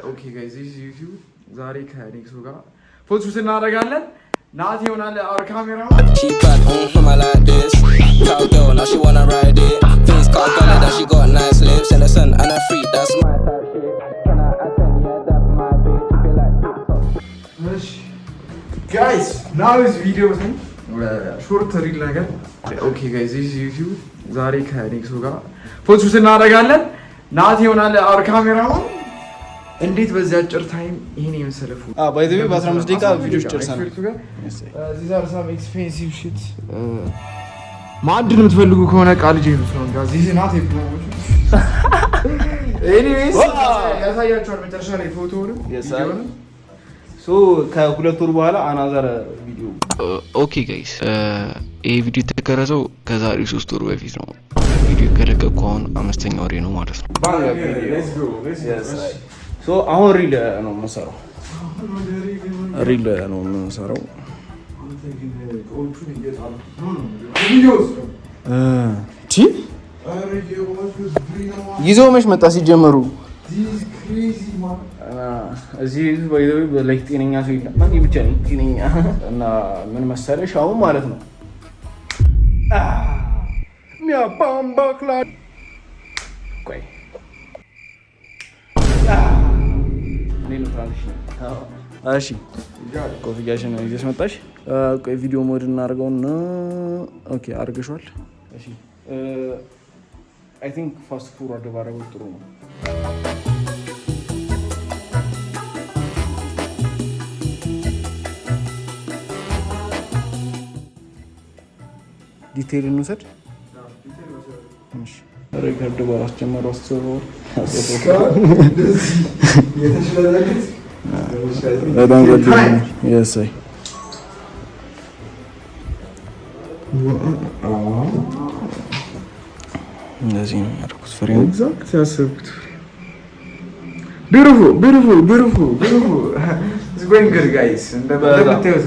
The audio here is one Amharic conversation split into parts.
Okay guys, this is YouTube. ዛሬ ከኔክሶ ጋር ፎቶስ እናደርጋለን። ናት ይሆናል our camera. She bad on my like this. Cowgirl, now she wanna ride it. Face got gunner, that she got nice lips. And the sun and a freak, that's my type shit. Can I attend? Yeah, that's my bitch. You feel like TikTok. Guys, now is video thing. Short reel ነገር. Okay guys, this is YouTube. ዛሬ ከኔክሶ ጋር ፎቶስ እናደርጋለን። ናት ይሆናል our camera. እንዴት በዚህ አጭር ታይም ይሄን የመሰለፉ ባይ ዘ ዌይ በ15 ደቂቃ ቪዲዮስ ጨርሰናል። these are some expensive shit ማዕድን የምትፈልጉ ከሆነ ቃል ጄ ነው ነው ጋር this is not a promotion anyways ያሳያችኋል መጨረሻ ላይ ፎቶውንም ቪዲዮውንም ሶ ከሁለት ወር በኋላ አናዘር ቪዲዮ ኦኬ ጋይስ ይሄ ቪዲዮ የተቀረጸው ከዛሬ 3 ወር በፊት ነው። ቪዲዮ ከለቀቀ አሁን 5ኛ ወሬ ነው ማለት ነው። let's go ሶ አሁን ሪል ነው የምንሰራው። ሪል ነው የምንሰራው። ይዘው መች መጣ ሲጀመሩ እዚህ ባይዘው ላይ ጤነኛ ሰው የለም። ማን ብቻ ነው ጤነኛ እና ምን መሰለሽ አሁን ማለት ነው ሚያባምባ ክላድ ቆይ እሺ ኮፍያሽን ይዘሽ መጣሽ። ቆይ ቪዲዮ ሞድ እናድርገውና ኦኬ አድርገሽዋል። እሺ አይ ቲንክ ፋስት ፎርዋርድ ባደረገው ጥሩ ነው። ዲቴይል እንውሰድ። እሺ ሪከርድ ባላስ ጀመሩ አስተውሎ በጣም ዘዴ ያሳይ እንደዚህ ነው ያደረኩት። ፍሬም ኤግዛክት ያሰብኩት beautiful it's going good guys እንደምታዩት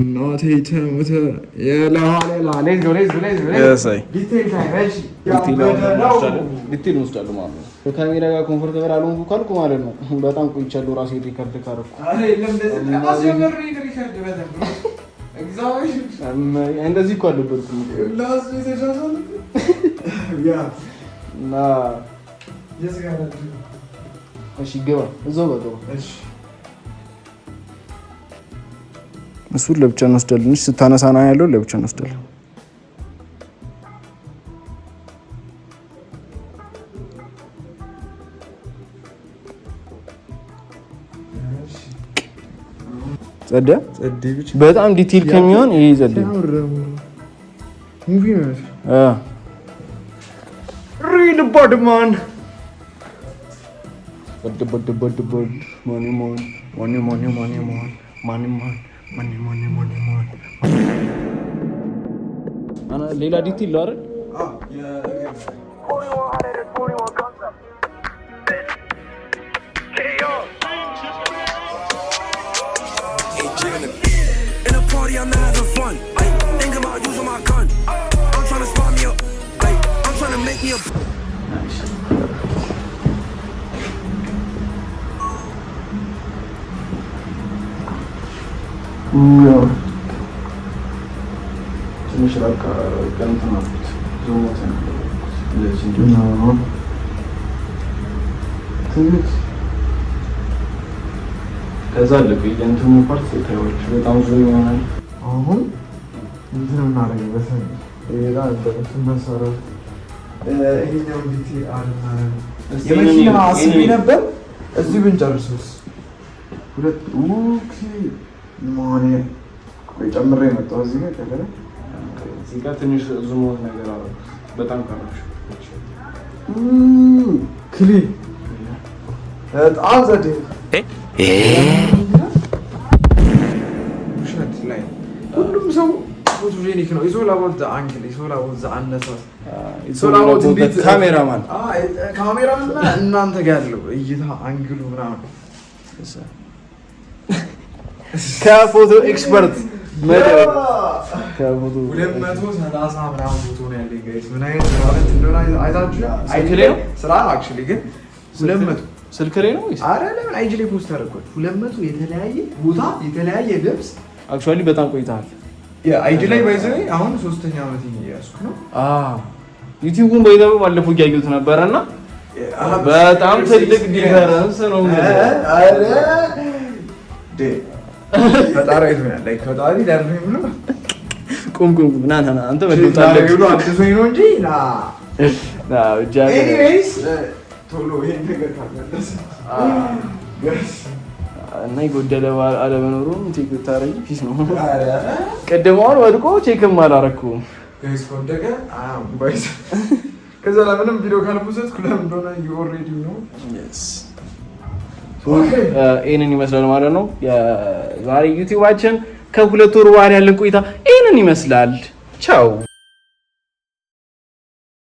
እናቴ ተመተ ያላላ let's go ያሳይ ዲቴይል ታይም ዲቴይል ወስዳለሁ ማለት ነው። ከካሜራ ጋር ኮምፎርታብል አልሆንኩ ካልኩ ማለት ነው በጣም ቆይቻለሁ ራሴ ሪከርድ ካረኩ። እንደዚህ እኮ አልነበርኩም እና እሺ ገባ እዛው በቃ እሺ እሱን ለብቻ እንወስዳለን። እሺ ስታነሳና ያለው ለብቻ እንወስዳለን። ጸዳ በጣም ዲቴይል ከሚሆን ይሄ ጸዳ ሙቪ ነው ሪል ቦድማን ማን አና ሌላ ዲቴይል ነው አይደል? I'm not having fun. Ay, think about using my gun. I'm trying to spot me up. Ay, I'm trying to make me a. ትንሽ ራካ ቀንተናት ዞሞት ነው ለዚህ ነው ትንሽ ከዛ ለቀይ እንትኑ ፓርት ታይዋች በጣም ዙም ይሆናል። አሁን እንትን እናደርግበት ሌላ እንደዚህ መሰረት ይሄኛው ዲቴይል አድርገን የመኪና አስቢ ነበር እዚህ ብንጨርሰውስ ሁለት ኦኬ ማኔ ወይ ጨምሬ መጣሁ እዚህ ጋር ከገለ እዚህ ጋር ትንሽ ዙም ነገር አለ በጣም ቀራሽ ክሊን በጣም ዘዴ ሁሉም ሰው ፎቶጄኒክ ነው። ኢሶላ ወልዳ አንግል ኢሶላ ወልዳ አነሳስ ኢሶላ ወልዳ ካሜራማን ካሜራማን እናንተ ጋር ያለው እይታ አንግሉ ምናምን ከፎቶ ኤክስፐርት ከፎቶ 230 ምናምን ፎቶ ነው ያለኝ ጋይስ። ምን አይነት ማለት እንደሆነ አይታችሁ አይክሌ ስራ አክቹሊ ግን 200 ስልክ ላይ ነው ወይስ? አረ ለምን አይጂ ላይ ፖስት አደረኩት 200 የተለያየ ቦታ የተለያየ ልብስ አክቹአሊ በጣም ቆይተሃል አይጂ ላይ ባይዘው አሁን 3ኛ ዓመት እያስኩ ነው ዩቲዩብን ባይዘው ባለፈው ያዩት ነበርና በጣም ትልቅ ዲፈረንስ ነው አረ ፈጣሪ ይሁን ላይ ፈጣሪ ዳርፈኝ ብሎ ቁም ና አንተ ወደታለህ ብሎ አጥቶኝ ነው እንጂ ና ብቻ ኤኒዌይስ ቶሎ ይሄን ነገር ካለለስ እና ይጎደለ አለመኖሩን ቼክ ታረጊ ፊስ ነው ቀደማውን ወድቆ ቼክም አላረኩም ጋይስ ወደቀ ባይስ ከዛ ለምንም ቪዲዮ ካልፖስት ለምን እንደሆነ you already know yes ይሄንን ይመስላል ማለት ነው የዛሬ ዩቲዩባችን ከ2 ወር በኋላ ያለን ቆይታ ይሄንን ይመስላል ቻው